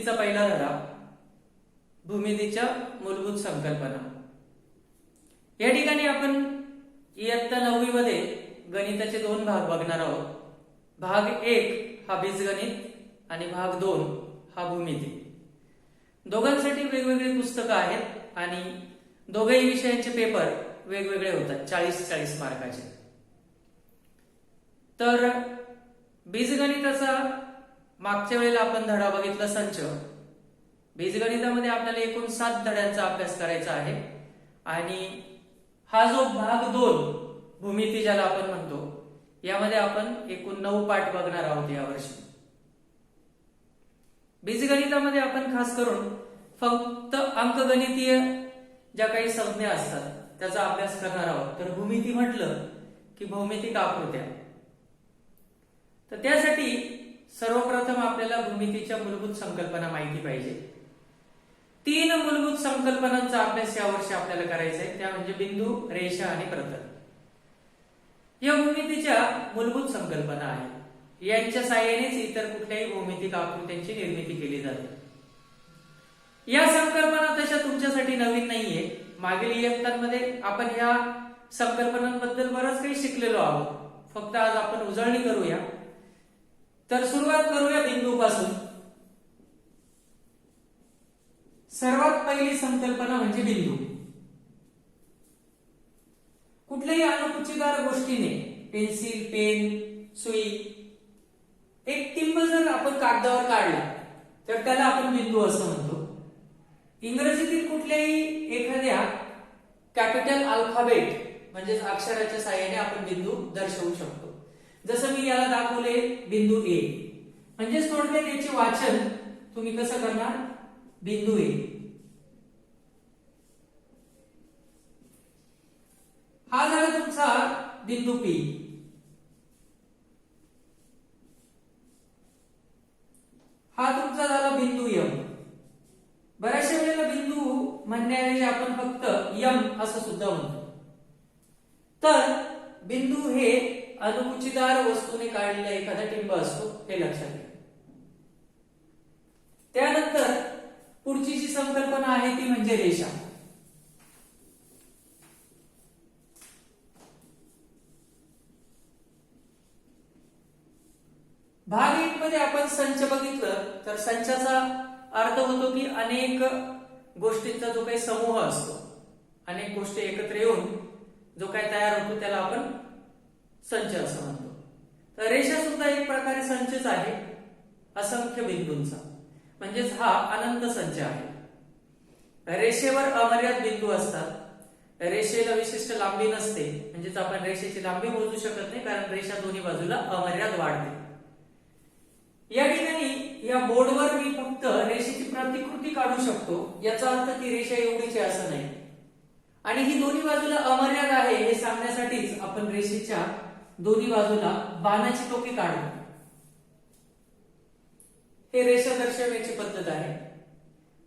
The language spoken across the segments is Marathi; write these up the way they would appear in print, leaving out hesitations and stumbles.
भूमितीचा पहिला धडा, भूमितीच्या मूलभूत संकल्पना. या ठिकाणी आपण इयत्ता 9वी मध्ये गणिताचे 2 भाग बघणार आहोत. भाग 1 हा बीजगणित आणि भाग 2 हा भूमिती. दोघांसाठी वेगवेगळी पुस्तकं आहेत आणि दोघेही विषयांचे पेपर वेगवेगळे होतात, 40-40 मार्काचे. तर बीजगणिताचा मागच्या वेळेला आपण धडा बघितला संच. बीजगणितामध्ये आपल्याला एकूण 7 धड्यांचा अभ्यास करायचा आहे आणि हा जो भाग 2 भूमिती ज्याला आपण म्हणतो, यामध्ये आपण एकूण 9 पाठ बघणार आहोत यावर्षी. बीजगणितामध्ये आपण खास करून फक्त अंकगणितीय ज्या काही संज्ञा असतात त्याचा अभ्यास करणार आहोत. तर भूमिती म्हटलं की भौमितिक आकृत्या. तर त्यासाठी सर्वप्रथम आपल्याला भूमितीच्या मूलभूत संकल्पना माहिती पाहिजे. 3 मूलभूत संकल्पनांचा अभ्यास यावर्षी आपल्याला करायचा आहे, त्या म्हणजे बिंदू, रेषा आणि प्रतल. या भूमितीच्या मूलभूत संकल्पना आहेत. यांच्या साहाय्यानेच इतर कुठल्याही भौमितिक आकृत्यांची निर्मिती केली जाते. या संकल्पना तशा तुमच्यासाठी नवीन नाहीये. मागील इयत्तांमध्ये आपण ह्या संकल्पनांबद्दल बरंच काही शिकलेलो आहोत. फक्त आज आपण उजळणी करूया. तर सुरुवात करूया बिंदूपासून. सर्वात पहिली संकल्पना म्हणजे बिंदू. कुठल्याही अणुकुचीदार गोष्टीने, पेन्सिल, पेन, सुई, एक टिंब जर आपण कागदावर काढला तर त्याला आपण बिंदू असं म्हणतो. इंग्रजीतील कुठल्याही एखाद्या कॅपिटल अल्फाबेट म्हणजेच अक्षराच्या साहाय्याने आपण बिंदू दर्शवू शकतो. जसं मी याला दाखवले बिंदू ए, म्हणजेच थोडक्यात याचे वाचन तुम्ही कसं करणार, बिंदू ए. हा झाला तुमचा बिंदू पी. हा तुमचा झाला बिंदू एम. बऱ्याचशा वेळेला बिंदू म्हणण्याऐवजी आपण फक्त एम असं सुद्धा म्हणतो. तर बिंदू हे अणुकुचीदार वस्तूने काढलेला एखादा टिंब असतो, हे लक्षात घ्या. त्यानंतर पुढची जी संकल्पना आहे ती म्हणजे रेषा. भाग 1 मध्ये आपण संच बघितलं तर संचाचा अर्थ होतो की अनेक गोष्टींचा जो काही समूह असतो, अनेक गोष्टी एकत्र येऊन जो काही तयार होतो त्याला आपण संच असं म्हणतो. तर रेषा सुद्धा एक प्रकारे संचच आहे, असंख्य बिंदूंचा. म्हणजेच हा अनंत संच आहे. रेषेवर अमर्याद बिंदू असतात. रेषेला विशिष्ट लांबी नसते, म्हणजेच आपण रेषेची लांबी मोजू शकत नाही, कारण रेषा दोन्ही बाजूला अमर्याद वाढते. या ठिकाणी या बोर्डवर मी फक्त रेषेची प्रतिकृती काढू शकतो, याचा अर्थ ती रेषा एवढीच आहे असं नाही. आणि ही दोन्ही बाजूला अमर्याद आहे हे सांगण्यासाठीच आपण रेषेच्या दोन्ही बाजूला बाणाची टोके काढतो. हे रेषा दर्शवण्याची पद्धत आहे.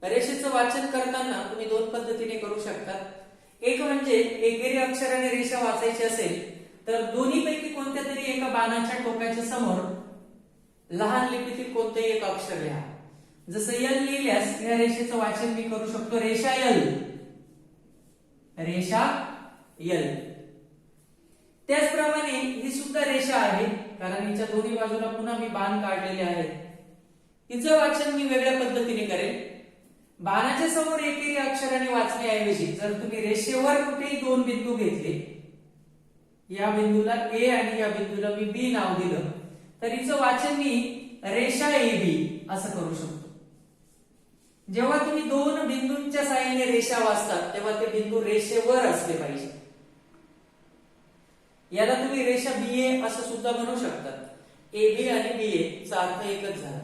रेषेचं वाचन करताना तुम्ही 2 पद्धतीने करू शकता. एक म्हणजे एकेरी अक्षराने रेषा वाचायची असेल तर दोन्हीपैकी कोणत्या तरी एका बाणाच्या टोकाच्या समोर लहान लिपीतील कोणतेही एक अक्षर लिहा. जसं यल लिहिल्यास या रेषेचं वाचन मी करू शकतो रेषा यल. रेषा यल. त्याचप्रमाणे ही सुद्धा रेषा आहे, कारण हिच्या दोन्ही बाजूला पुन्हा मी बाण काढलेले आहेत. हिचं वाचन मी वेगळ्या पद्धतीने करेन. बाणाच्या समोर एकेरी अक्षराने वाचण्याऐवजी जर तुम्ही रेषेवर कुठेही 2 बिंदू घेतले, या बिंदूला ए आणि या बिंदूला मी बी नाव दिलं, तर हिचं वाचन मी रेषा ए बी असं करू शकतो. जेव्हा तुम्ही 2 बिंदूंच्या साहाय्याने रेषा वाचतात तेव्हा ते बिंदू रेषेवर असले पाहिजे. याला तुम्ही रेषा बी ए असं सुद्धा म्हणू शकतात. ए बी आणि बी ए चा अर्थ एकच झाला.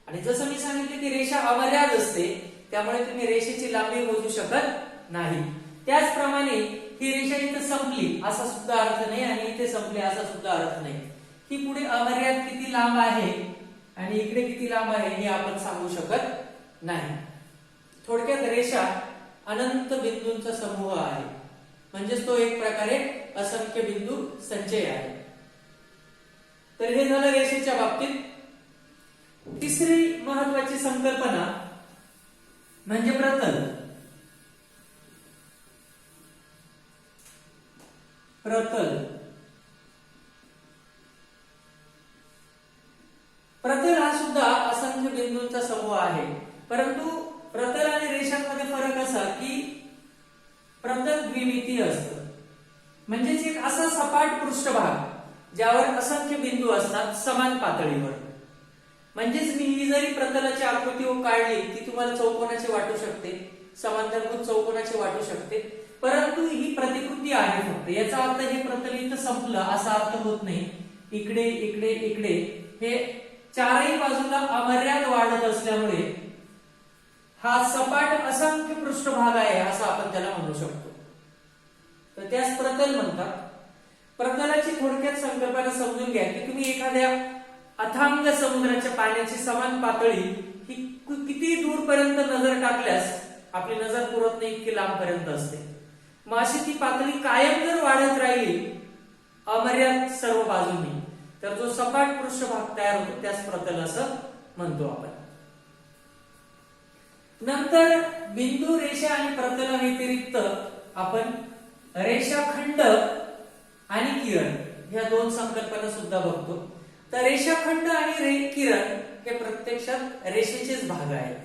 आणि जसं मी सांगितले की रेषा अमर्याद असते, त्यामुळे तुम्ही रेषेची लांबी मोजू शकत नाही. त्याचप्रमाणे ही रेषा इथे संपली असा सुद्धा अर्थ नाही आणि इथे संपली असा सुद्धा अर्थ नाही. ही पुढे अमर्याद किती लांब आहे आणि इकडे किती लांब आहे हे आपण सांगू शकत नाही. थोडक्यात रेषा अनंत बिंदूंचा समूह आहे, म्हणजेच तो एक प्रकारे असंख्य बिंदू संचय आहे. तर हे झालं रेषेच्या बाबतीत. तिसरी महत्वाची संकल्पना म्हणजे प्रतल. प्रतल प्रतल हा सुद्धा असंख्य बिंदूंचा समूह आहे, परंतु प्रतल आणि रेषांमध्ये फरक असा की प्रतल द्विमितीय असतं, म्हणजेच एक असा सपाट पृष्ठभाग ज्यावर असंख्य बिंदू असतात समान पातळीवर. म्हणजेच मी ही जरी प्रतलाची आकृती काढली ती तुम्हाला चौकोनाची वाटू शकते, समांतरभुज चौकोनाची वाटू शकते, परंतु ही प्रतिकृती आहे फक्त. याचा अर्थ हे प्रतल इथं संपलं असा अर्थ होत नाही. इकडे इकडे इकडे हे चारही बाजूला अमर्याद वाढत असल्यामुळे हा सपाट असंख्य पृष्ठभाग आहे असं आपण त्याला म्हणू शकतो. तर त्यास प्रतल म्हणतात. प्रतलाची थोडक्यात संकल्पना समजून घ्या की तुम्ही एखाद्या अथांग समुद्राच्या पाण्याची समान पातळी ही किती दूरपर्यंत नजर टाकल्यास आपली नजर पुरत नाही, इतकी लांबपर्यंत असते. मग अशी ती पातळी कायम जर वाढत राहिली अमर्याद सर्व बाजूंनी, तर जो सपाट पृष्ठभाग तयार होतो त्यास प्रतल असं म्हणतो आपण. नंतर बिंदू, रेषा आणि प्रतला व्यतिरिक्त आपण रेषाखंड आणि किरण ह्या दोन संकल्पना सुद्धा बघतो. तर रेषाखंड आणि किरण हे प्रत्यक्षात रेषेचेच भाग आहेत.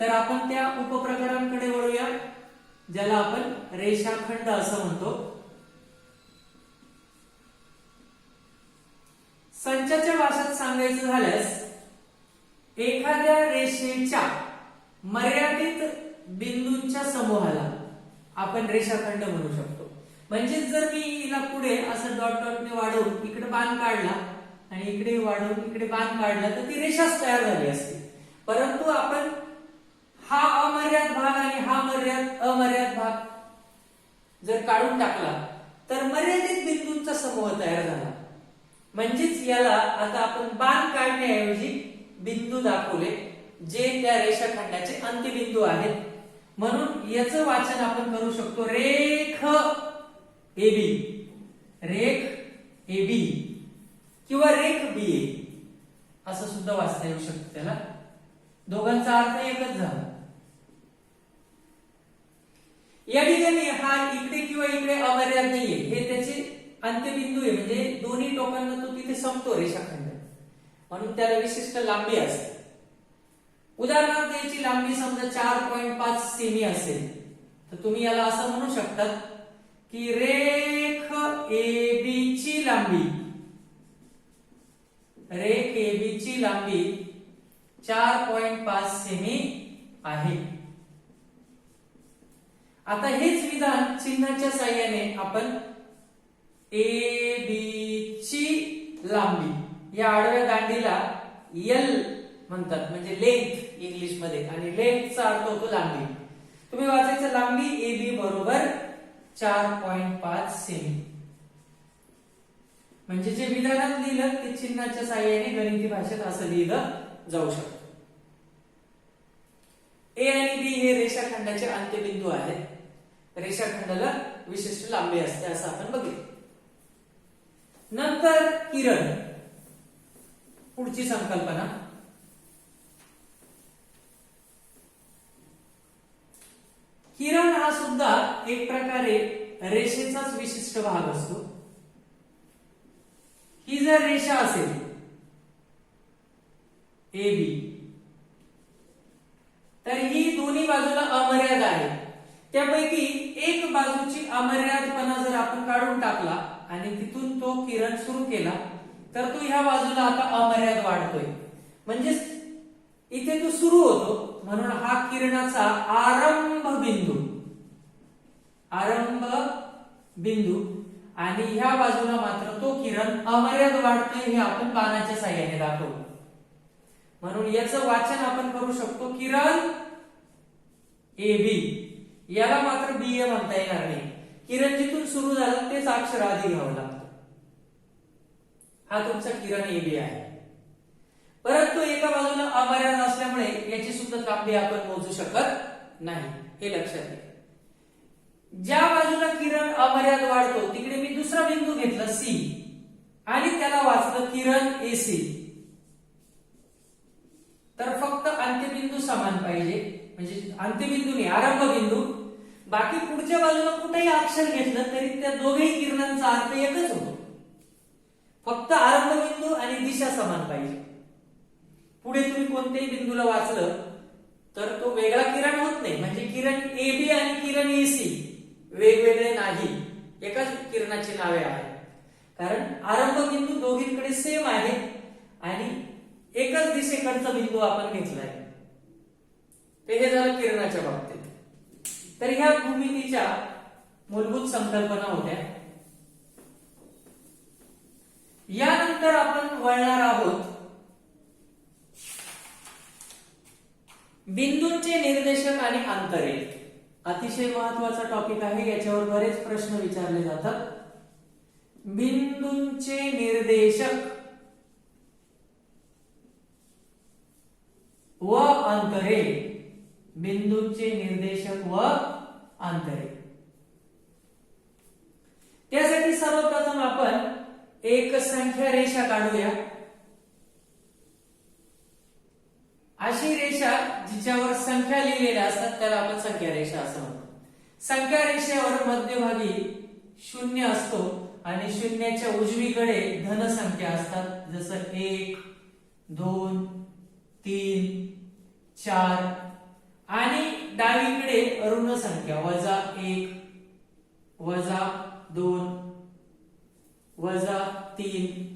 तर आपण त्या उपप्रकारांकडे वळूया ज्याला आपण रेषाखंड असं म्हणतो. संचाच्या भाषेत सांगायचं झाल्यास एखाद्या रेषेच्या मर्यादित बिंदूंच्या समूहाला आपण रेषाखंड म्हणू शकतो. म्हणजे जर मी हिला पुढे असं डॉट डॉटने वाढवून इकडे बाण काढला आणि इकडे वाढवून इकडे बाण काढला तर ती रेषाच तयार झाली असते. परंतु आपण हा अमर्याद भाग आणि हा अमर्याद भाग जर काढून टाकला तर मर्यादित बिंदूंचा समूह तयार झाला. म्हणजेच याला आता आपण बाण काढण्याऐवजी बिंदू दाखवले जे त्या रेषाखंडाचे अंत्यबिंदू आहेत. म्हणून याचं वाचन आपण करू शकतो रेख AB, रेख AB किंवा रेख BA असं सुद्धा वाचता येऊ शकतं. त्याला दोघांचा अर्थ एकच झाला. या ठिकाणी हा इकडे किंवा इकडे अमर्याद नाहीये, हे त्याचे अंत्यबिंदू आहे. म्हणजे दोन्ही टोकांना तो तिथे संपतो रेषाखंड, म्हणून त्याला विशिष्ट लांबी असते. उदाहरणार्थ याची लांबी समजा 4.5 सेमी असेल तर तुम्ही याला असं म्हणू शकता की रेख AB ची लांबी, रेख AB ची लांबी 4.5 सेमी आहे. आता हेच विधान चिन्हाच्या साहाय्याने आपण AB ची लांबी या आडव्या दांडीला L म्हणतात, म्हणजे लेंथ इंग्लिश मध्ये, आणि लेंथचा अर्थ होतो लांबी. तुम्ही वाचायचं लांबी AB बरोबर 4.5 सेमी. म्हणजे जे विधानात लिहिलं ते चिन्हाच्या साहाय्याने गणिती भाषेत असं लिहिलं जाऊ शकतं. A आणि B हे रेषाखंडाचे अंत्यबिंदू आहेत. रेषाखंडाला विशिष्ट लांबी असते असं आपण बघितलं. नंतर किरण, पुढची संकल्पना. किरण हा सुद्धा एक प्रकारे रेषेचाच विशिष्ट भाग असतो. ही जर रेषा असेल AB तर ही दोन्ही बाजूला अमर्याद आहे. त्यापैकी एक बाजूची अमर्यादपणा जर आपण काढून टाकला आणि तिथून तो किरण सुरू केला तर तो ह्या बाजूला आता अमर्याद वाढतोय. म्हणजेच इथे तो सुरू होतो, म्हणून हा किरणाचा आरंभ बिंदू आणि ह्या बाजूला मात्र तो किरण अमर्याद वाढतोय हे आपण बाणाच्या साहाय्याने दाखवतो. म्हणून याचं वाचन आपण करू शकतो किरण AB. याला मात्र BA म्हणता येणार नाही. किरण जिथून सुरू झालं तेच अक्षर आधी घ्यावं लागतं. हा तुमचा किरण AB आहे. परंतु एका बाजूला अमर्याद असल्यामुळे याची सुद्धा लांबी आपण मोजू शकत नाही, हे लक्षात घ्या. ज्या बाजूला किरण अमर्याद वाढतो तिकडे मी दुसरा बिंदू घेतला C आणि त्याला वाचलं किरण AC. तर फक्त अंत्यबिंदू समान पाहिजे, म्हणजे अंत्यबिंदू नाही आरंभ बिंदू, बाकी पुढच्या बाजूला कुठेही अक्षर घेतलं तरी त्या दोघेही किरणांचा अर्थ एकच होतो, फक्त आरंभ बिंदू आणि दिशा समान पाहिजे. पुढे तुम्ही कोणत्याही बिंदूला वाचलं तर तो वेगळा किरण होत नाही, म्हणजे किरण ए बी आणि किरण ए सी वेगवेगळे नाही, एकाच किरणाची नावे आहेत, कारण आरंभ बिंदू दोघींकडे सेम आहे आणि एकच दिशेकडचा बिंदू आपण घेतलाय. ते हे झालं किरणाच्या बाबतीत. तर ह्या भूमितीच्या मूलभूत संकल्पना होत्या. यानंतर आपण वळणार आहोत बिंदूंचे निर्देशक आणि अंतरे. अतिशय महत्वाचा टॉपिक आहे, याच्यावर बरेच प्रश्न विचारले जातात. बिंदूंचे निर्देशक व अंतरे, बिंदूंचे निर्देशक व अंतरे. त्यासाठी सर्वप्रथम आपण एक संख्या रेषा काढूया. अशी रेषा जिच्यावर संख्या लिहिलेल्या असतात त्याला आपण संख्या रेषा असं म्हणतो. संख्या रेषेवर मध्यभागी शून्य असतो आणि शून्याच्या उजवीकडे धन संख्या असतात, जसं 1 2 3 4, आणि डावीकडे ऋण संख्या -1 -2 -3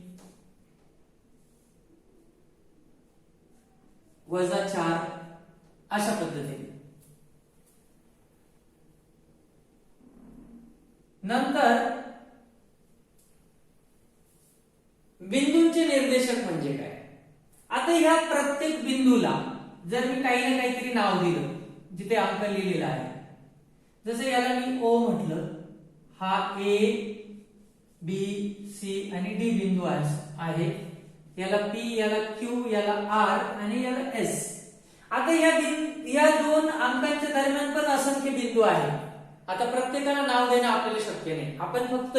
-4 अशा पद्धतीने. नंतर बिंदूंचे निर्देशक म्हणजे काय. आता ह्या प्रत्येक बिंदूला जर मी काही ना काहीतरी नाव दिलं, जिथे अंक लिहिलेला आहे, जसं याला मी ओ म्हटलं, हा ए बी सी आणि डी बिंदू आहे, याला पी, याला क्यू, याला आर आणि याला एस. आता या दोन अंकांच्या दरम्यान पण असंख्य बिंदू आहेत. आता प्रत्येकाला नाव देणं आपल्याला शक्य नाही, आपण फक्त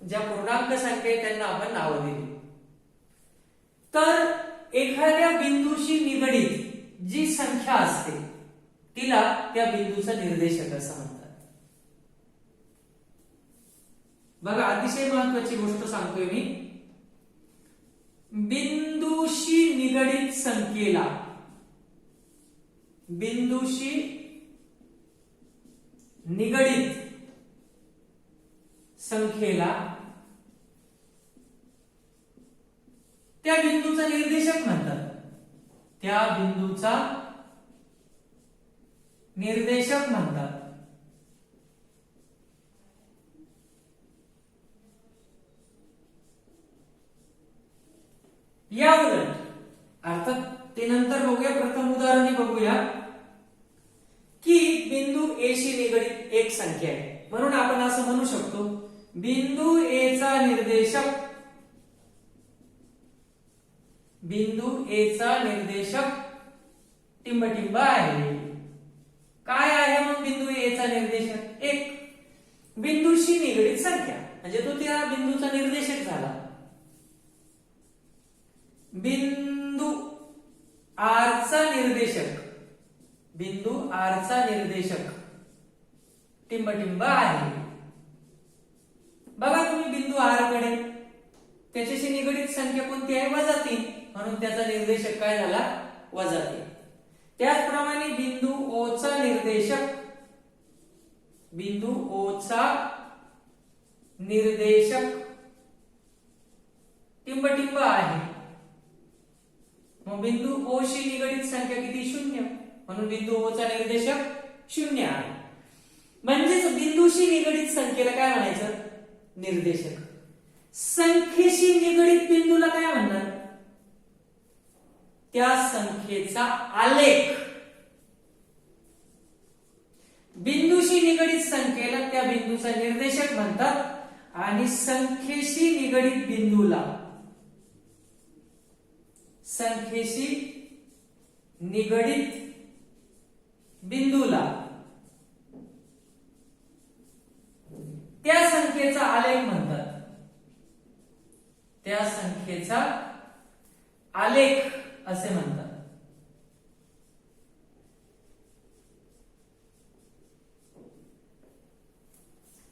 ज्या पूर्णांक संख्या आहेत त्यांना आपण नाव दिली. तर एखाद्या बिंदूशी निगडीत जी संख्या असते तिला त्या बिंदूचा निर्देशक असं म्हणतात. बघा, अतिशय महत्वाची गोष्ट सांगतोय मी. बिंदूशी निगडीत संख्येला, बिंदूशी निगडीत संख्येला त्या बिंदूचा निर्देशक म्हणतात. त्या बिंदूचा निर्देशक म्हणतात. या उलट अर्थात ते नंतर बघूया, प्रथम उदाहरणे बघूया की बिंदू ए शी निगडीत एक संख्या आहे, म्हणून आपण असं म्हणू शकतो बिंदू ए चा निर्देशक, बिंदू ए चा निर्देशक टिंबटिंब आहे. काय आहे मग बिंदू ए चा निर्देशक? एक बिंदूशी निगडीत संख्या, म्हणजे तो त्या बिंदूचा निर्देशक झाला. बिंदू आर चा निर्देशक, बिंदू आर चा निर्देशक टिंबटिंब आहे. बघा तुम्ही बिंदू आर कडे, त्याच्याशी निगडीत संख्या कोणती आहे? -3, म्हणून त्याचा निर्देशक काय झाला? -3. त्याचप्रमाणे बिंदू ओ चा निर्देशक, बिंदू ओ चा निर्देशक टिंबटिंब आहे. मग बिंदू ओ शी निगडीत संख्या किती? 0, म्हणून बिंदू ओ चा निर्देशक 0 आहे. म्हणजेच बिंदूशी निगडीत संख्येला काय म्हणायचं? निर्देशक. संख्येशी निगडीत बिंदूला काय म्हणणार? त्या संख्येचा आलेख. बिंदूशी निगडीत संख्येला त्या बिंदूचा निर्देशक म्हणतात आणि संख्येशी निगडीत बिंदूला, संख्येशी निगडीत बिंदूला त्या संख्येचा आलेख म्हणतात. त्या संख्येचा आलेख असे म्हणतात.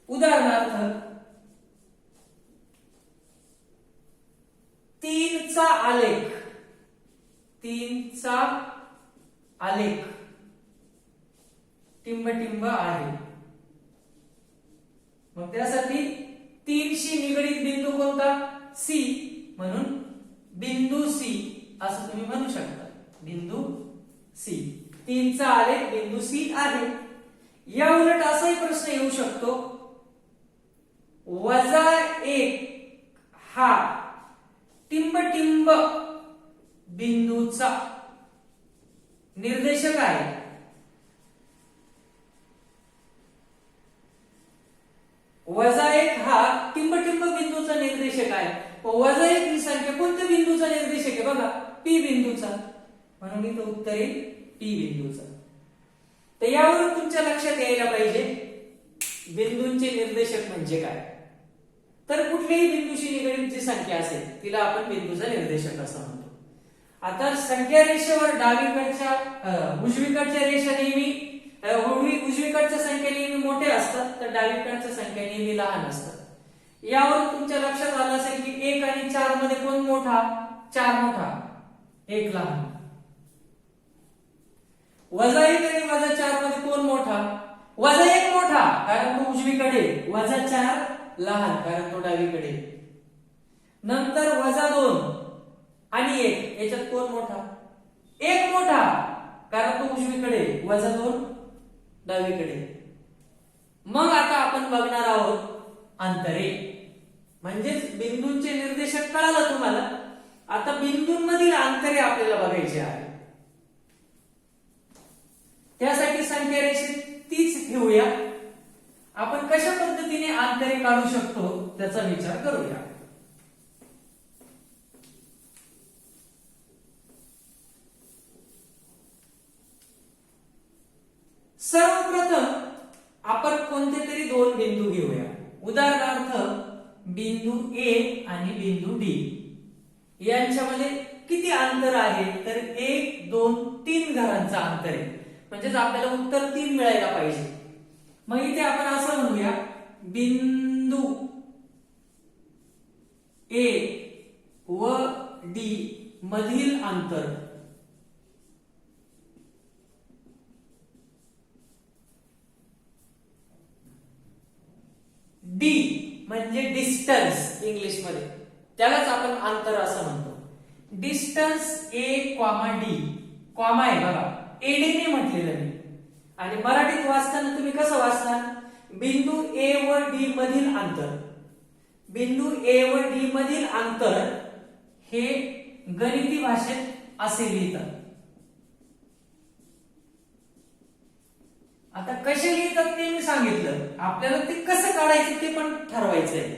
उदाहरणार्थ 3 चा आलेख, 3 चा आलेख टिंबटिंब आहे. मग त्यासाठी 3 शी निगडीत बिंदू कोणता? सी. म्हणून बिंदू सी असं तुम्ही म्हणू शकता. बिंदू सी. 3 चा आलेख बिंदू सी आहे. या उलट असाही प्रश्न येऊ शकतो, -1 हा टिंबटिंब बिंदूचा निर्देशक आहे. -1 हा टिंबटिंब बिंदूचा निर्देशक आहे. 1 ही संख्या कोणत्या बिंदूचा निर्देशक आहे? बघा, पी बिंदूचा. म्हणून इथं उत्तर येईल पी बिंदूचा. तर यावरून तुमच्या लक्षात यायला पाहिजे बिंदूंचे निर्देशक म्हणजे काय. तर कुठल्याही बिंदूशी निगडीत जी संख्या असेल तिला आपण बिंदूचा निर्देशक असं म्हणतो. आता संख्या रेषेवर डावीकडच्या उजवीकडच्या रेषा नेहमी उजवीकडच्या संख्या नेहमी मोठ्या असतात, तर डावीकडच्या संख्या नेहमी लहान असतात. यावरून तुमच्या लक्षात आलं असेल की 1 आणि 4 मध्ये कोण मोठा? 4 मोठा, 1 लहान. -1 आणि -4 मध्ये कोण मोठा? -1 मोठा, कारण तो उजवीकडे. -4 लहान, कारण तो डावीकडे. नंतर -2 आणि 1 याच्यात कोण मोठा? 1 मोठा, कारण तो उजवीकडे. -2 डावीकडे. मग आता आपण बघणार आहोत अंतरे, म्हणजेच बिंदूंचे निर्देशक कळालं तुम्हाला. आता बिंदूंमधील अंतरे आपल्याला बघायची आहे. त्यासाठी संख्या रेषेत तीच ठेवूया. आपण कशा पद्धतीने अंतरे काढू शकतो त्याचा विचार करूया. सर्वप्रथम आपण कोणते तरी 2 बिंदू घेऊया. उदाहरणार्थ बिंदू ए आणि बिंदू डी यांच्यामध्ये किती अंतर आहे? तर 1, 2, 3 घरांचा अंतर आहे. म्हणजेच आपल्याला उत्तर 3 मिळायला पाहिजे. मग इथे आपण असं म्हणूया, बिंदू ए व डी मधील अंतर डी म्हणजे डिस्टन्स इंग्लिश मध्ये, त्यालाच आपण अंतर असं म्हणतो. Distance A comma D, comma आहे बघा, एडी ने म्हटलेलं मी. आणि मराठीत वाचताना तुम्ही कसं वाचणार? बिंदू ए व डी मधील अंतर. बिंदू ए व डी मधील अंतर हे गणिती भाषेत असे लिहितात. आता कसे लिहितात ते मी सांगितलं, आपल्याला ते कसं काढायचं ते पण ठरवायचंय.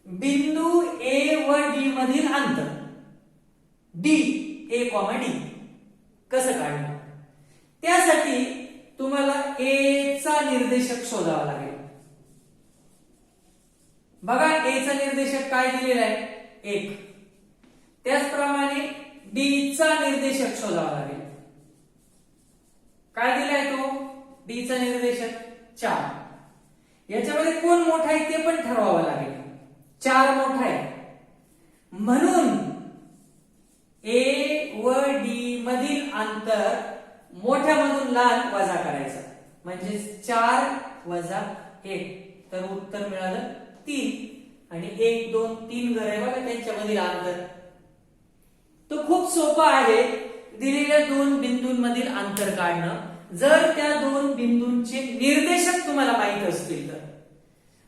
बिंदू ए व डी मधील अंतर डी, ए कॉमा डी कसं काढणार? त्यासाठी तुम्हाला ए चा निर्देशक शोधावा लागेल. बघा, ए चा निर्देशक काय दिलेला आहे? 1. त्याचप्रमाणे डी चा निर्देशक शोधावा लागेल. काय दिलाय तो? डी चा निर्देशक 4. याच्यामध्ये कोण मोठा आहे ते पण ठरवावं लागेल. 4 मोठा आहे, म्हणून ए व डी मधील अंतर मोठ्यामधून लहान वजा करायचा. म्हणजे 4 वजा 1, तर उत्तर मिळालं 3. आणि 1, 2, 3 घर आहे बघा त्यांच्यामधील अंतर. तो खूप सोपा आहे दिलेल्या 2 बिंदूंमधील अंतर काढणं. जर त्या 2 बिंदूंचे निर्देशक तुम्हाला माहित असतील तर.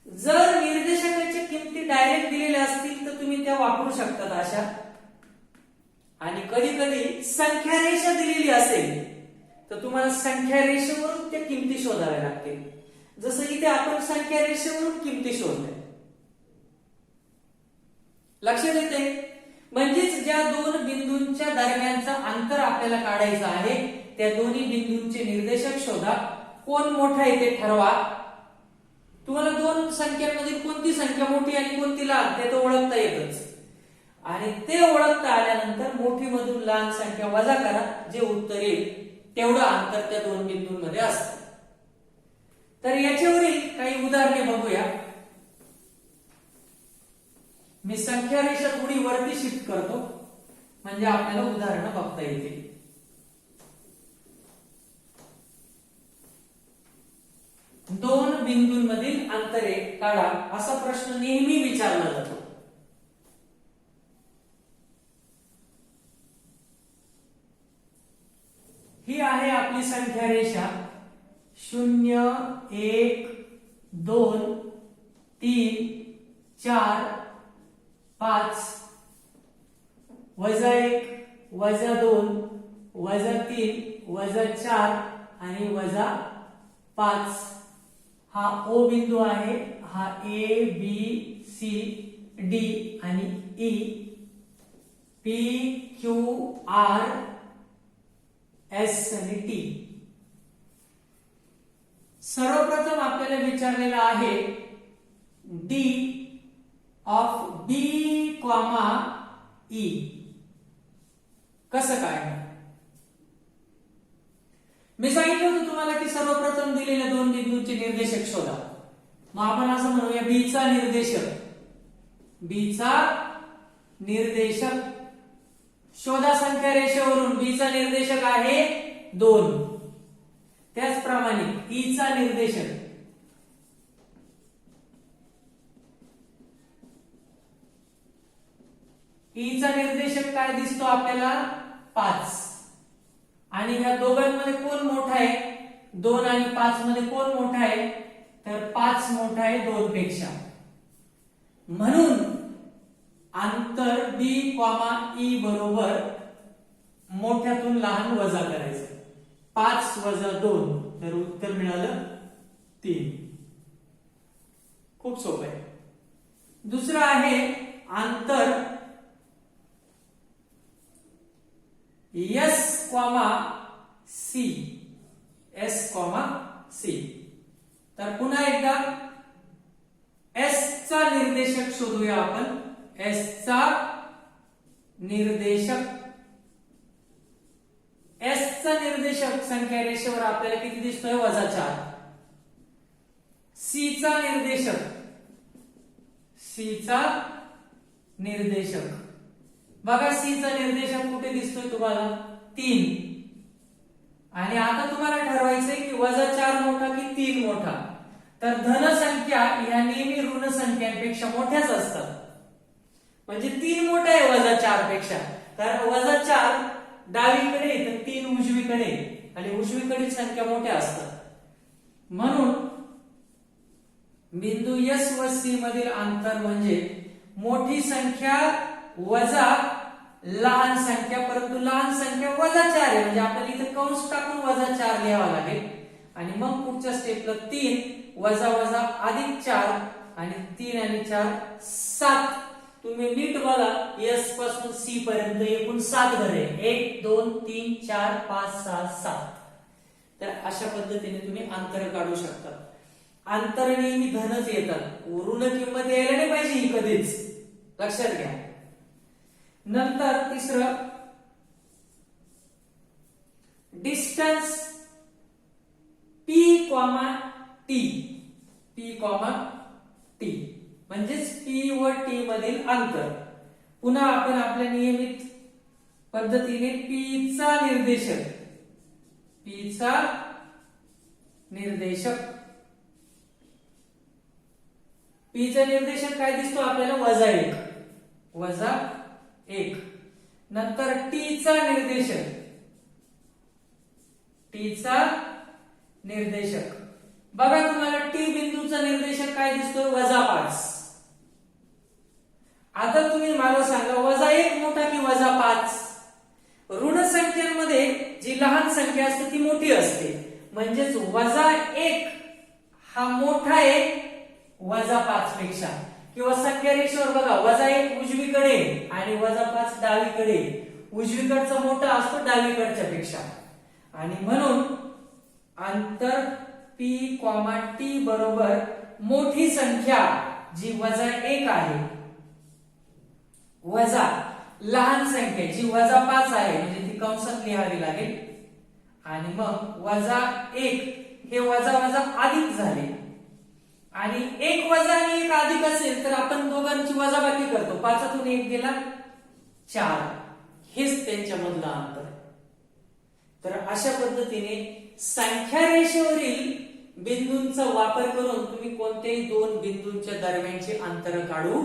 जर निर्देशकाच्या किमती डायरेक्ट दिलेल्या असतील तर तुम्ही त्या वापरू शकतात अशा. आणि कधी कधी संख्या रेषा दिलेली असेल तर तुम्हाला संख्या रेषेवरून त्या किमती शोधाव्या लागतील. जसं इथे आपण संख्या रेषेवरून किमती शोधल्या. लक्षात येते? म्हणजेच ज्या 2 बिंदूंच्या दरम्यानचं अंतर आपल्याला काढायचं आहे त्या दोन्ही बिंदूंचे निर्देशक शोधा. कोण मोठा आहे ते ठरवा. तुम्हाला 2 संख्यांमधील कोणती संख्या मोठी आणि कोणती लहान ते तर ओळखता येतच. आणि ते ओळखता आल्यानंतर मोठी मधून लहान संख्या वजा करा. जे उत्तर येईल तेवढं अंतर त्या 2 बिंदूंमध्ये असतं. तर याच्यावरील काही उदाहरणे बघूया. मी संख्या रेषा थोडी वरती शिफ्ट करतो म्हणजे आपल्याला उदाहरणं बघता येतील. दोन बिंदूंमधील अंतरे काढा असा प्रश्न नेहमी विचारला जातो. ही आहे आपली संख्या रेषा 0 1 2 3 4 5 -1 -2 -3 -4 आणि -5. हा O बिंदू आहे, हा A B C D आणि E, P Q R S आणि T. सर्वप्रथम आपल्याला विचारलेला आहे D ऑफ B, E कसं काय? मी सांगितलं होतं तुम्हाला की सर्वप्रथम दिलेल्या दोन बिंदूंचे निर्देशक शोधा. मग आपण असं म्हणूया B चा निर्देशक शोधा संख्या रेषेवरून. B चा निर्देशक आहे 2. त्याचप्रमाणे E चा निर्देशक काय दिसतो आपल्याला 5. आणि ह्या दोघांमध्ये कोण मोठा आहे? 2 आणि 5 मध्ये कोण मोठा आहे? तर 5 मोठा आहे 2 पेक्षा. म्हणून अंतर B, E बरोबर मोठ्यातून लहान वजा करायचं. 5 - 2 तर उत्तर मिळालं 3. खूप सोपं आहे. दुसरं आहे अंतर S, C. तर पुन्हा एकदा S चा निर्देशक शोधूया आपण. S चा निर्देशक संख्या रेषेवर आपल्याला किती दिसतोय? -4. C चा निर्देशक बघा, C चा निर्देशक कुठे दिसतोय तुम्हाला? 3. आणि आता तुम्हाला ठरवायचंय की -4 मोठा की 3 मोठा. तर धन संख्या ह्या नेहमी ऋण संख्यांपेक्षा मोठ्याच असतात. म्हणजे 3 मोठा आहे -4 पेक्षा. तर -4 डावीकडे तर 3 उजवीकडे, आणि उजवीकडील संख्या मोठ्या असतात. म्हणून बिंदू S व C मधील अंतर म्हणजे मोठी संख्या वजा लहान संख्या, परंतु लहान संख्या -4 आहे. म्हणजे आपल्याला इथे कंस टाकून -4 लिहावा लागेल. आणि मग पुढच्या स्टेपला 3 + +4 आणि 3 आणि 4 7. तुम्ही नीट बघा, S पासून C पर्यंत एकूण 7 घरे, 1 2 3 4 5 6 7. तर अशा पद्धतीने तुम्ही अंतर काढू शकता. अंतर नेहमी धनच येतात, ऋण किंमत यायला नाही पाहिजे ही कधीच, लक्षात घ्या. नंतर तिसरं डिस्टन्स P, T म्हणजेच P व T मधील अंतर. पुन्हा आपण आपल्या नियमित पद्धतीने P चा निर्देशक काय दिसतो आपल्याला? -1. नंतर T चा निर्देशक बघा, तुम्हाला T बिंदूचा निर्देशक काय दिसतोय? -5. आता तुम्ही मला सांगा, -1 मोठा की -5? ऋण संख्यांमध्ये जी लहान संख्या असते ती मोठी असते. म्हणजेच -1 हा मोठा आहे -5 पेक्षा. किंवा संख्या रेषेवर बघा, -1 उजवीकडे आणि -5 डावीकडे. उजवीकडचा मोठा असतो डावीकडच्या पेक्षा. आणि म्हणून अंतर P, T बरोबर मोठी संख्या जी -1 आहे वजा लहान संख्या जी -5 आहे, म्हणजे ती कंसात लिहावी लागेल. आणि मग -1 हे वजा वजा अधिक झाले आणि एक वजा आणि एक अधिक असेल तर आपण दोघांची वजाबाकी करतो. 5तून 1 गेला 4. हेच त्यांच्यामधलं अंतर. तर अशा पद्धतीने संख्या रेषेवरील बिंदूंचा वापर करून तुम्ही कोणत्याही दोन बिंदूंच्या दरम्यानचे अंतर काढू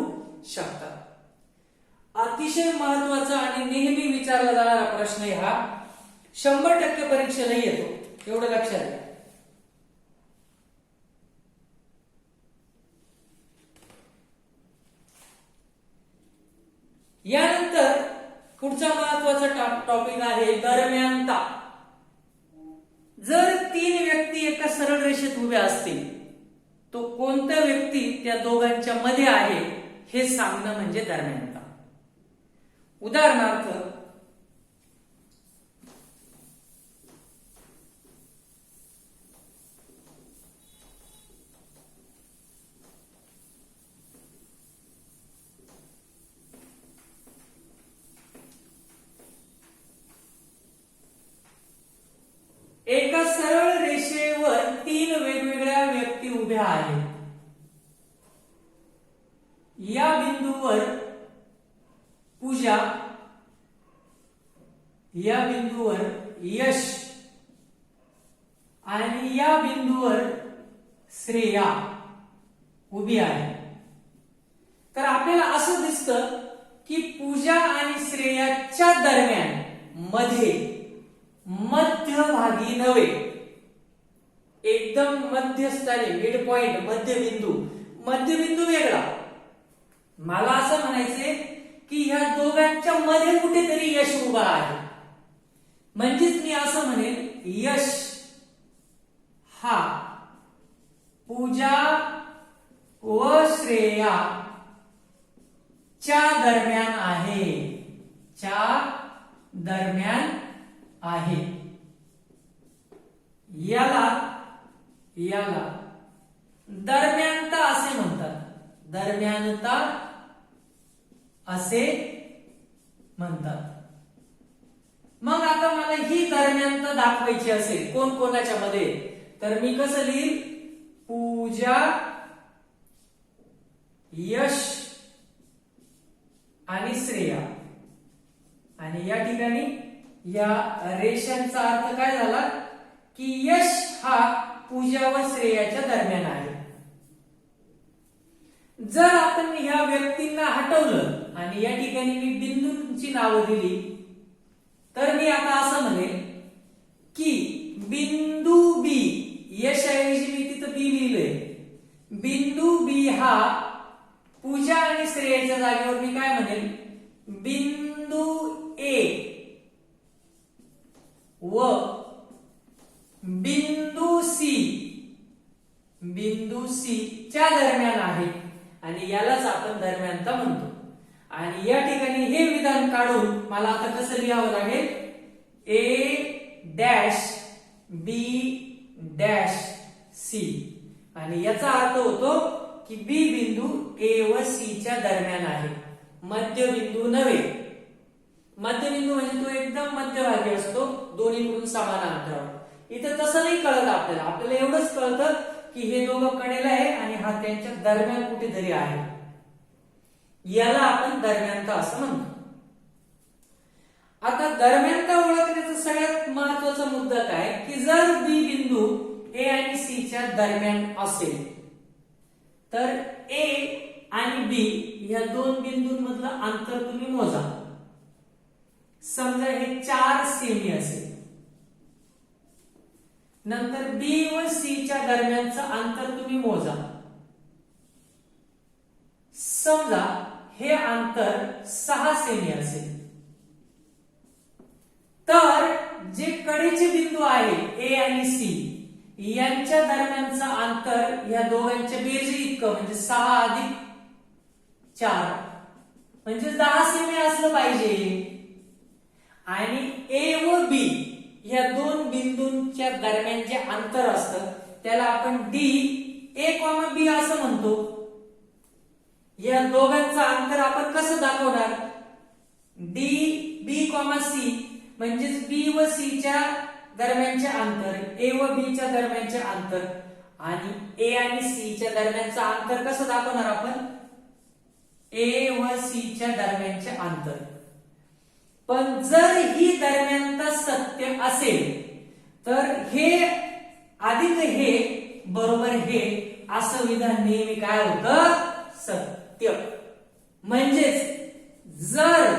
शकता. अतिशय महत्वाचा आणि नेहमी विचारला जाणारा प्रश्न आहे हा. 100% परीक्षेला येतो, एवढं लक्षात घ्या. यानंतर पुढचा महत्वाचा टॉपिक आहे दरम्यानता. जर 3 व्यक्ती एका सरळ रेषेत उभ्या असतील तो कोणत्या व्यक्ती त्या दोघांच्या मध्ये आहे हे सांगणं म्हणजे दरम्यानता. उदाहरणार्थ एका सरळ रेषेवर 3 वेगवेगळ्या व्यक्ती उभ्या आहेत. या बिंदूवर पूजा, या बिंदूवर यश आणि या बिंदूवर श्रेया उभी आहे. तर आपल्याला असं दिसतं की पूजा आणि श्रेयाच्या दरम्यान मध्ये मध्यभागी नव्हे, एकदम मध्यस्थानी मिड पॉइंट मध्यबिंदू वेगळा. मला असं म्हणायचंय की ह्या दोघांच्या मध्ये कुठेतरी यश उभा आहे. म्हणजेच मी असं म्हणेन यश हा पूजा व श्रेया च्या दरम्यान आहे, च्या दरम्यान आहे. याला दरम्यानता असे म्हणतात, दरम्यानता असे म्हणतात. मग आता मला ही दरम्यानता दाखवायची असेल कोण कोणाच्या मध्ये, तर मी कसं लिहीन, पूजा, यश आणि श्रेया. आणि या ठिकाणी या रेषांचा अर्थ काय झाला की यश हा पूजा व श्रेयाच्या दरम्यान आहे. जर आपण ह्या व्यक्तींना हटवलं आणि या ठिकाणी मी बिंदूंची नावं दिली तर मी आता असं म्हणेन की बिंदू बी, यशऐवजी मी तिथं बी लिहिलंय, बिंदू बी हा पूजा आणि श्रेयाच्या जागेवर मी काय म्हणेन, बिंदू ए व बिंदू सी च्या दरम्यान आहे आणि यालाच आपण दरम्यानता म्हणतो. आणि या ठिकाणी हे विधान काढून मला आता कसं लिहावं लागेल, A dash B dash C. आणि याचा अर्थ होतो की बी बिंदू ए व सी च्या दरम्यान आहे, मध्यबिंदू नव्हे. मध्यबिंदू म्हणजे तो एकदम मध्यभागी असतो, दोन्हीकडून समान अंतरावर. इथे तसं नाही कळत आपल्याला, आपल्याला एवढंच कळतं की हे दोघं कडेला आहे आणि हा त्यांच्या दरम्यान कुठेतरी आहे. याला आपण दरम्यानता असं म्हणतो. आता दरम्यानता ओळखण्याचा सगळ्यात महत्वाचा मुद्दा काय की जर बी बिंदू ए आणि सी च्या दरम्यान असेल तर ए आणि बी या दोन बिंदूंमधलं अंतर तुम्ही मोजा. समजा हे 4 सेमी असेल, नंतर बी व सी च्या दरम्यानचं अंतर तुम्ही मोजा. समजा हे अंतर 6 सेमी असेल तर जे कडेचे बिंदू आहे ए आणि सी यांच्या दरम्यानचं अंतर या दोघांच्या बेरजे इतकं म्हणजे 6 अधिक 4 म्हणजे 10 सेमी असलं पाहिजे. आणि ए व बी या दोन बिंदूंच्या दरम्यान जे अंतर असतं त्याला आपण डी ए कॉमा बी असं म्हणतो. या दोघांचं अंतर आपण कसं दाखवणार, डी बी कॉमा सी म्हणजेच बी व सी च्या दरम्यानचे अंतर, ए व बी च्या दरम्यानचे अंतर आणि ए आणि सी च्या दरम्यानचं अंतर कसं दाखवणार आपण? ए व सी च्या दरम्यानचे अंतर. पण जर ही दरम्यानता सत्य असेल तर हे अधिक हे बरोबर हे असं विधान नेहमी काय होतं? सत्य. म्हणजेच जर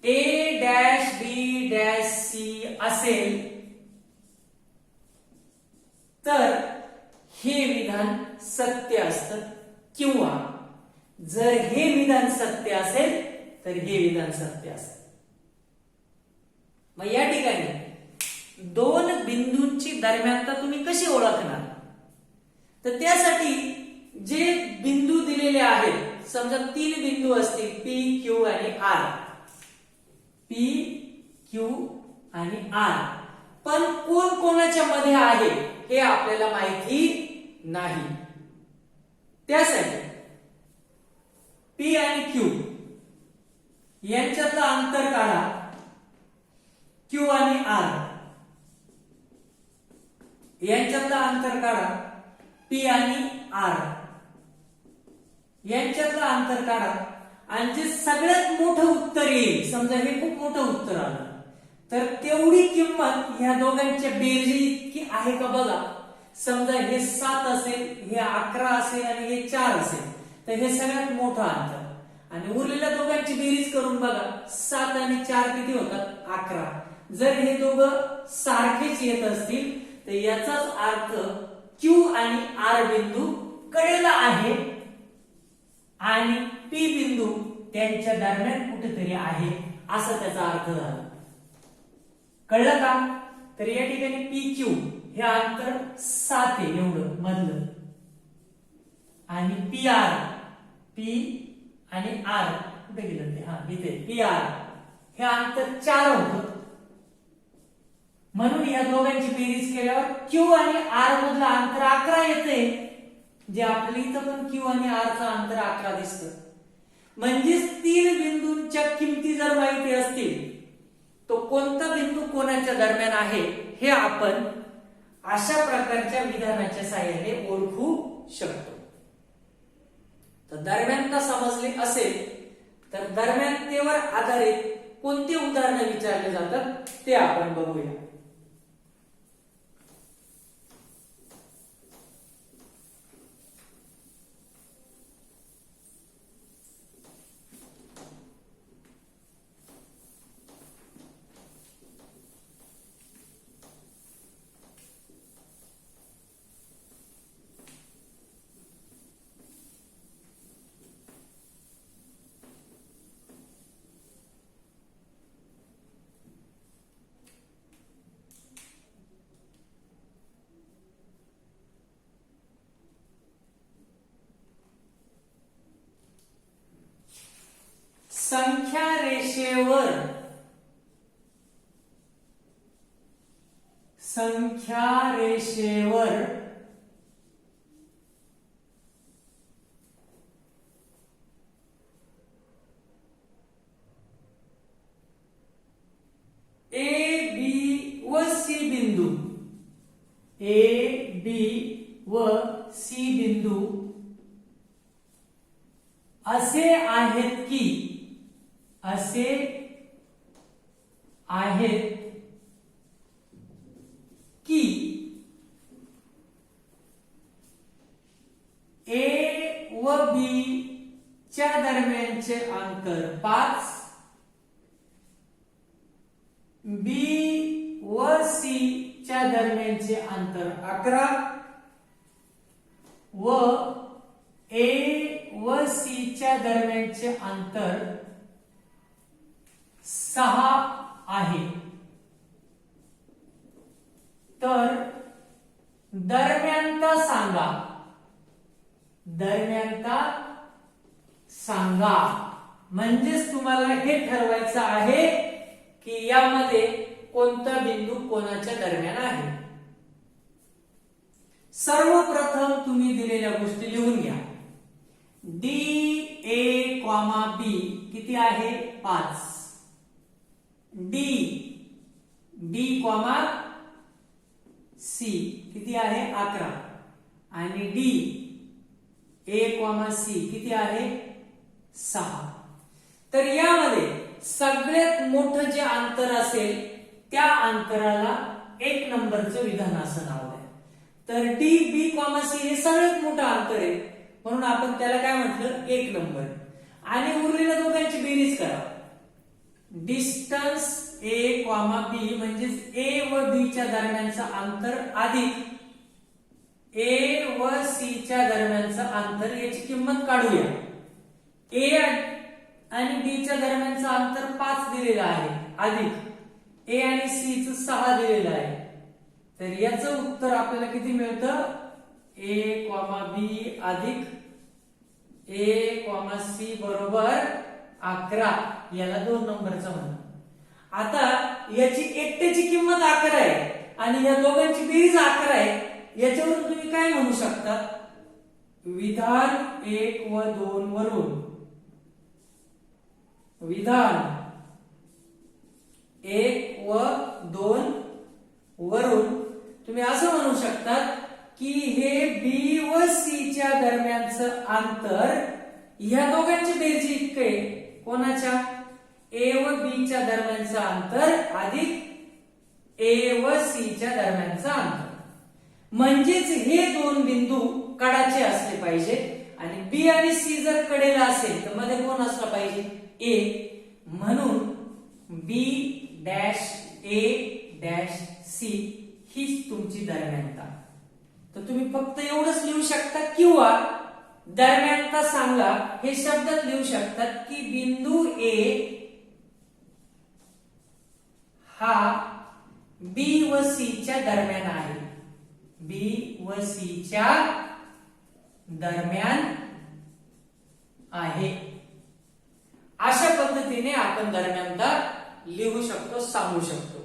A dash B dash C असेल तर हे विधान सत्य असतं, किंवा जर हे विधान सत्य असेल तर हे विधान सत्य असतं. मग या ठिकाणी दोन बिंदूंची दरम्यानता तुम्ही कशी ओळखणार? तर त्यासाठी जे बिंदू दिलेले आहेत, समजा 3 बिंदू असतील पी क्यू आणि आर, पी क्यू आणि आर, पण कोण कोणाच्या मध्ये आहे हे आपल्याला माहिती नाही. त्यासाठी पी आणि क्यू यांच्यातलं अंतर काढा, क्यू आणि आर यांच्यातलं अंतर काढा, पी आणि आर यांच्यातलं अंतर काढा, आणि जे सगळ्यात मोठं उत्तर येईल, समजा हे खूप मोठं उत्तर आलं, तर तेवढी किंमत ह्या दोघांच्या बेरजी इतकी आहे का बघा. समजा हे 7 असेल, हे 11 असेल आणि हे 4 असेल, तर हे सगळ्यात मोठं अंतर, आणि उरलेल्या दोघांची बेरीज करून बघा, 7 आणि 4 किती होतात? 11. जर हे दोघं सारखेच येत असतील तर याचाच अर्थ क्यू आणि आर बिंदू कडेला आहे आणि पी बिंदू त्यांच्या दरम्यान कुठेतरी आहे, असं त्याचा अर्थ झाला. कळलं का? तर या ठिकाणी पी क्यू हे अंतर 7 आहे एवढं मधलं, आणि पी आर, पी आणि आर कुठे गेलं ते? हा इथे पी आर हे अंतर 4 होतं. म्हणून या दोघांची बेरीज केल्यावर क्यू आणि आर मधलं अंतर 11 येते, जे आपल्या इथं पण क्यू आणि आर चं अंतर 11 दिसतं. म्हणजेच 3 बिंदूंच्या किमती जर माहिती असतील तो कोणता बिंदू कोणाच्या दरम्यान आहे हे आपण अशा प्रकारच्या विधानाच्या साहाय्याने ओळखू शकतो. तर दरम्यानता समजली असेल तर दरम्यानतेवर आधारित कोणते उदाहरण विचारले जातात ते आपण बघूया. संख्या रेषेवर ए बी व सी बिंदू, ए बी व सी बिंदू असे आहेत की ए व बी च्या दरम्यानचे अंतर 5, बी व सी च्या दरम्यानचे अंतर 11 व ए व सी च्या दरम्यानचे अंतर 6 आहे. तर दरम्यानता सांगा. म्हणजेच तुम्हाला हे ठरवायचं आहे की यामध्ये कोणता बिंदू कोणाच्या दरम्यान आहे. सर्वप्रथम तुम्ही दिलेल्या गोष्टी लिहून घ्या. डी ए कॉमा बी किती आहे? 5. डी डी कॉमा सी किती आहे 11 आणि डी ए कॉमा सी किती आहे 6. तर यामध्ये सगळ्यात मोठं जे अंतर असेल त्या अंतराला 1 नंबरचं विधान असं नाव आहे. तर डी बी कॉमा सी हे सगळ्यात मोठं अंतर आहे म्हणून आपण त्याला काय म्हटलं 1 नंबर. आणि उरलेल्या दोघांची बेरीज करा. डिस्टन्स ए कॉमा बी म्हणजे ए व बी च्या दरम्यानचं अंतर अधिक ए व सी च्या दरम्यानचं अंतर याची किंमत काढूया. ए आणि बी च्या दरम्यानचं अंतर 5 दिलेलं आहे अधिक ए आणि सी चं 6 दिलेलं आहे. तर याचं उत्तर आपल्याला किती मिळतं ए कॉमा बी अधिक ए कॉमा सी बरोबर 11. याला 2 नंबरचा म्हणा. आता याची एकट्याची किंमत 11 आहे आणि या दोघांची बेरीज 11 आहे. याच्यावरून तुम्ही काय म्हणू शकता विधान 1 व 2 वरून विधान 1 व 2 वरून तुम्ही असं म्हणू शकता की हे बी व सी च्या दरम्यानचं अंतर ह्या दोघांची बेरीज इतके कोणाच्या ए व बी च्या दरम्यानचं अंतर अधिक ए व सी च्या दरम्यानचं अंतर. म्हणजेच हे 2 बिंदू कडाचे असले पाहिजे आणि बी आणि सी जर कडेला असेल तर मध्ये कोण असला पाहिजे ए. म्हणून बी डॅश ए डॅश सी हीच तुमची दरम्यानता. तर तुम्ही फक्त एवढंच लिहू शकता किंवा दरम्यानता सांगा हे शब्दात लिहू शकतात की बिंदू ए हा बी व सी च्या दरम्यान आहे. बी व सी च्या दरम्यान आहे. अशा पद्धतीने आपण दरम्यानता लिहू शकतो सांगू शकतो.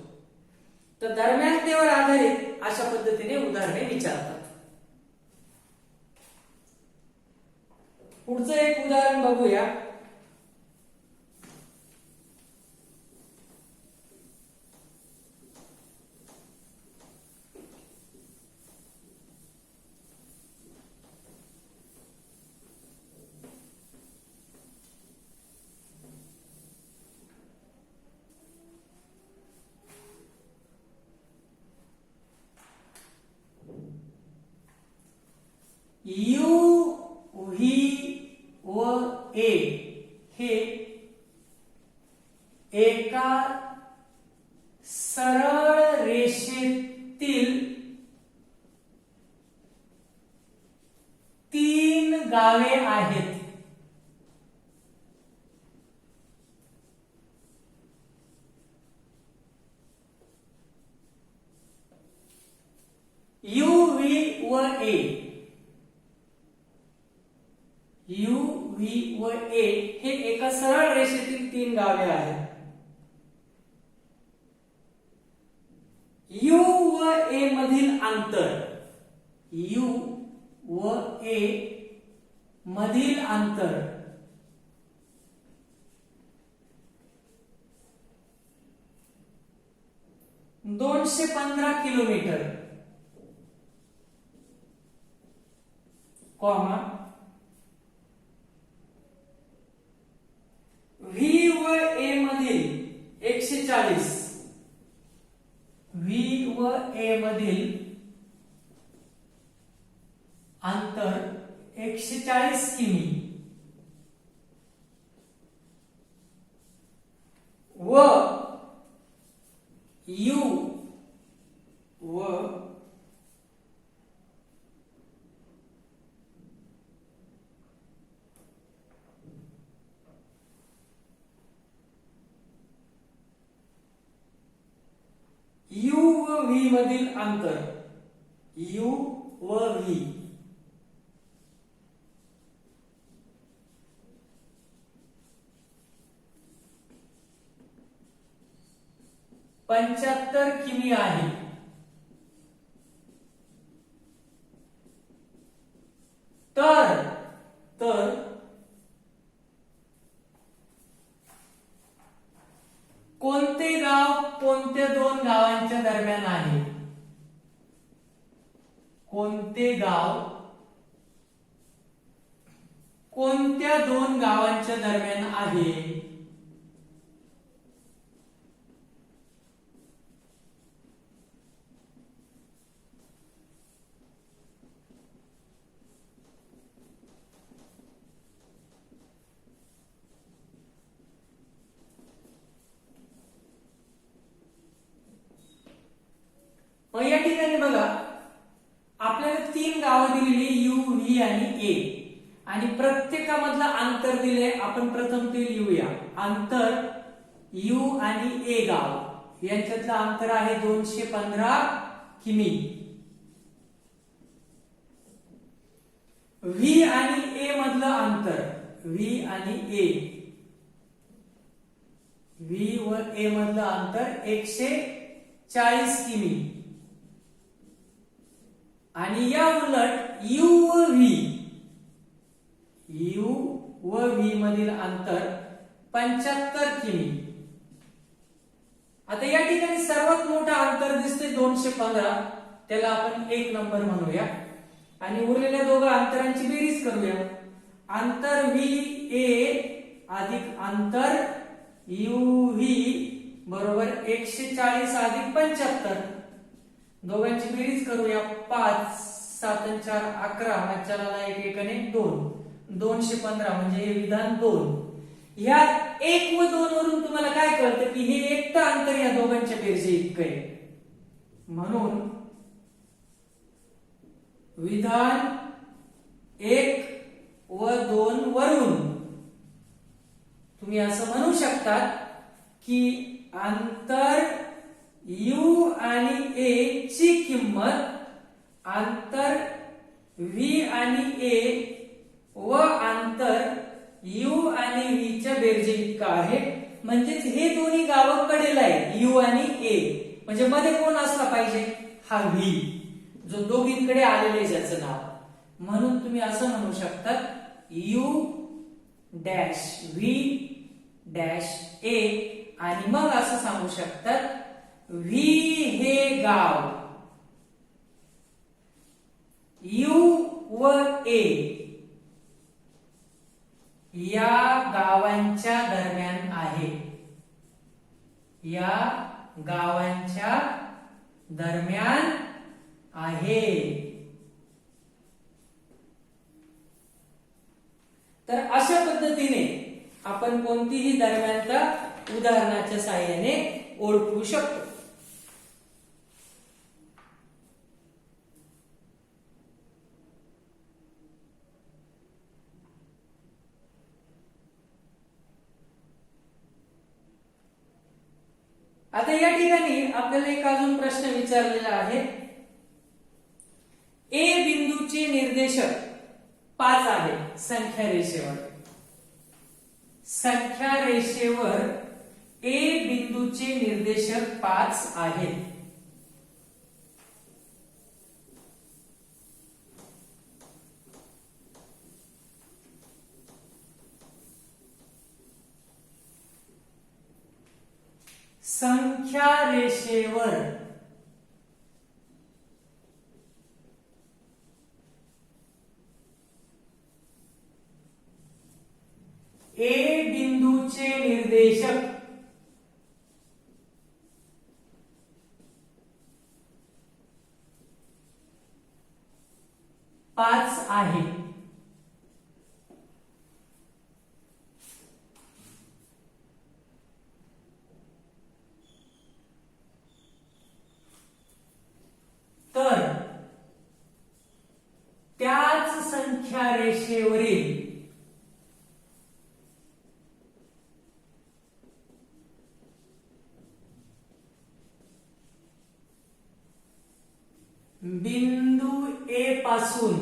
तर दरम्यानतेवर आधारित अशा पद्धतीने उदाहरणे विचारतात. पुढचं एक उदाहरण बघूया. यू व्ही व ए हे एका सरळ रेषेतील 3 गावे आहेत. यू व्ही व ए यू व्ही व ए हे एका सरळ रेषेतील 3 गावे आहेत. यू व ए मधील अंतर यू व ए मधील अंतर 215 किलोमीटर कॉमा व्ही व ए मधील 140 व्ही व ए मधील अंतर 140 किमी व यू व यू व व्ही मधील अंतर यू व व्ही 75 किमी आहे. तर कोणते गाव कोणत्या कोणत्या दोन गावांच्या दरम्यान आहे? कोणते गाव कोणत्या दोन गावांच्या दरम्यान आहे? मग या ठिकाणी बघा, आपल्याला तीन गावं दिलेली यू, व्ही आणि ए, आणि प्रत्येकामधलं अंतर दिले. आपण प्रथम ते लिहूया. अंतर यू आणि ए गाव यांच्यातलं अंतर आहे 215 किमी. व्ही आणि ए मधलं अंतर, व्ही आणि ए, व्ही व ए मधलं अंतर 140 किमी. आणि या उलट यू व व्ही मधील अंतर 75 किमी. आता या ठिकाणी सर्वात मोठं अंतर दिसते 215, त्याला आपण 1 नंबर म्हणूया आणि उरलेल्या दोघा अंतरांची बेरीज करूया. अंतर व्ही ए अधिक अंतर यू व्ही बरोबर 140 अधिक 75. दोघांची बेरीज करूया. 5 7 4 11, मच्छाला 1 1 2, 215 म्हणजे हे विधान 2. ह्या 1 व 2 वरून तुम्हाला काय कळतं की हे एकटं अंतर या दोघांच्या बेरजे इतकं आहे. म्हणून विधान 1 व 2 वरून तुम्ही असं म्हणू शकतात की अंतर यू आणि ए ची किंमत अंतर व्ही आणि ए व अंतर यू आणि व्ही च्या बेरजे इतका आहे. म्हणजेच हे दोन्ही गावं कडेला आहे, यू आणि ए. म्हणजे मध्ये कोण असला पाहिजे? हा व्ही, जो दोघींकडे आलेले ज्याचं नाव. म्हणून तुम्ही असं म्हणू शकता यू डॅश व्ही डॅश ए, आणि मग असं सांगू शकतात व्ही हे गाव यू व ए या गावांच्या दरम्यान आहे. या गावांच्या दरम्यान आहे. तर अशा पद्धतीने आपण कोणतीही दरम्यानता उदाहरणाच्या साहाय्याने ओळखू शकतो. आता या ठिकाणी आपल्याला एक अजून प्रश्न विचारलेला आहे. ए बिंदूचे निर्देशक 5 आहे संख्या रेषेवर. संख्या रेषेवर ए बिंदूचे निर्देशक 5 आहेत. संख्या रेषेवर ए बिंदूचे निर्देशक 5 आहे. तर त्याच संख्या रेषेवरील बिंदू ए पासून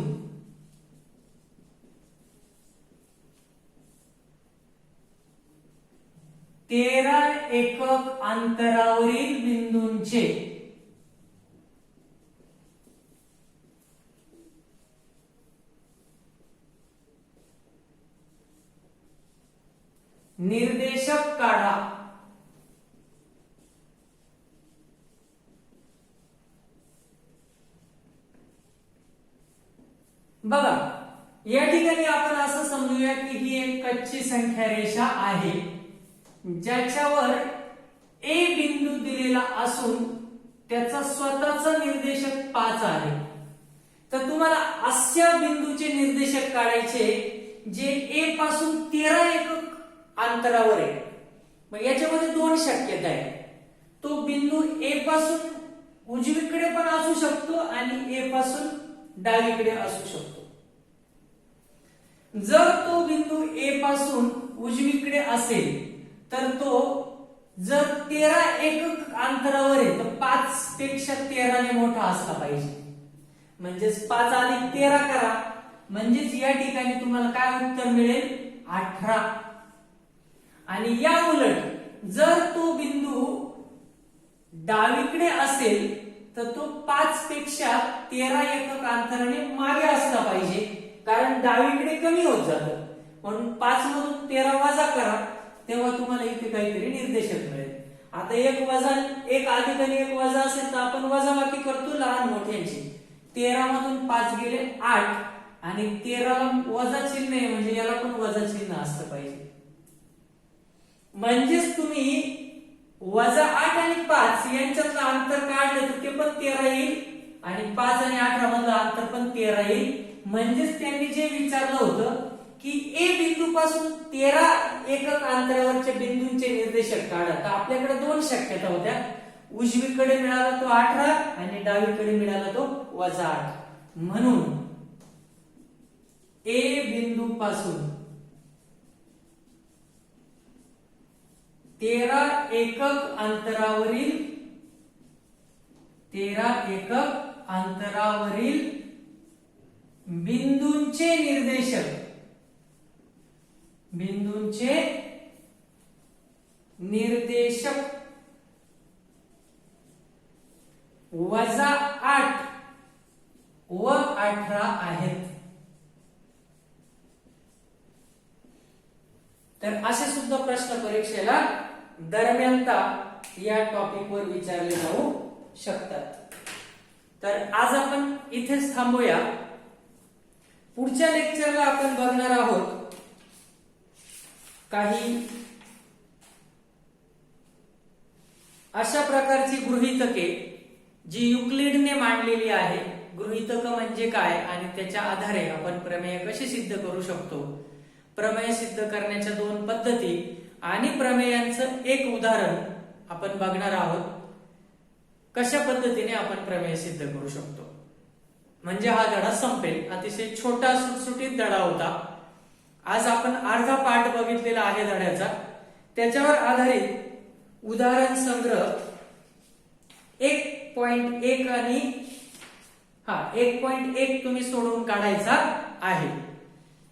तेरा एकक अंतरावरील बिंदूंचे निर्देशक काढा. टचची संख्या रेषा आहे ज्याच्यावर ए बिंदू दिलेला असून त्याचा स्वतःचा निर्देशक 5 आहे. तर तुम्हाला अशा बिंदूचे निर्देशक काढायचे जे ए पासून 13 एकक अंतरावर आहे. मग याच्यामध्ये दोन शक्यता आहेत. तो बिंदू ए पासून उजवीकडे पण असू शकतो आणि ए पासून डावीकडे असू शकतो. जर तो बिंदू ए पासून उजवीकडे असेल तर तो जर 13 एकक अंतरावर आहे तर 5 पेक्षा 13 ने मोठा असला पाहिजे. म्हणजेच 5 अधिक 13 करा म्हणजेच या ठिकाणी तुम्हाला काय उत्तर मिळेल 18. आणि या उलट जर तो बिंदू डावीकडे असेल तर तो 5 पेक्षा 13 एकक अंतराने मागे असला पाहिजे कारण डावीकडे कमी होत जातं. म्हणून 5 मधून 13 वजा करा तेव्हा तुम्हाला इथे काहीतरी निर्देशक मिळेल. आता एक अधिक आणि एक वजा असेल तर आपण वजाबाकी करतो लहान मोठ्यांची. 13 मधून 5 गेले 8 आणि 13 ला वजा चिन्ह आहे म्हणजे याला पण वजा चिन्ह असलं पाहिजे. म्हणजेच तुम्ही -8 आणि 5 यांच्यातलं अंतर काढलं तर ते पण 13 येईल आणि 5 आणि 18 मधलं अंतर पण 13 येईल. म्हणजेच त्यांनी जे विचारलं होतं की ए बिंदू पासून 13 एकक अंतरावरच्या बिंदूंचे निर्देशक काढा. तर आपल्याकडे दोन शक्यता होत्या. उजवीकडे मिळाला तो 18 आणि डावीकडे मिळाला तो -8. म्हणून ए बिंदू पासून 13 एकक अंतरावरील बिंदूंचे निर्देशक -8 व 18 आहेत. तर असे सुद्धा प्रश्न परीक्षेला दरम्यानता या टॉपिकवर विचारले जाऊ शकतात. तर आज आपण इथेच थांबूया. पुढच्या लेक्चरला आपण बघणार आहोत काही अशा प्रकारची गृहीतके जी युक्लिडने मांडलेली आहे. गृहीतक म्हणजे काय आणि त्याच्या आधारे आपण प्रमेय कशी सिद्ध करू शकतो, प्रमेय सिद्ध करण्याच्या दोन पद्धती आणि प्रमेयांचं एक उदाहरण आपण बघणार आहोत. कशा पद्धतीने आपण प्रमेय सिद्ध करू शकतो म्हणजे हा धडा संपेल. अतिशय छोटा सुटसुटीत धडा होता. आज आपण अर्धा पाठ बघितलेला आहे धड्याचा. त्याच्यावर आधारित उदाहरण संग्रह 1.1 आणि 1.1 तुम्ही सोडवून काढायचा आहे.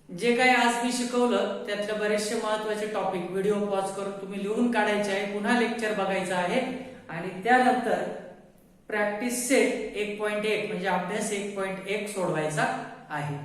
जे काही आज मी शिकवलं त्यातले बरेचसे महत्त्वाचे टॉपिक व्हिडिओ पॉज करून तुम्ही लिहून काढायचे आहे. पुन्हा लेक्चर बघायचं आहे आणि त्यानंतर प्रॅक्टिस सेट 1.1 म्हणजे अभ्यास 1.1 सोडवायचा आहे.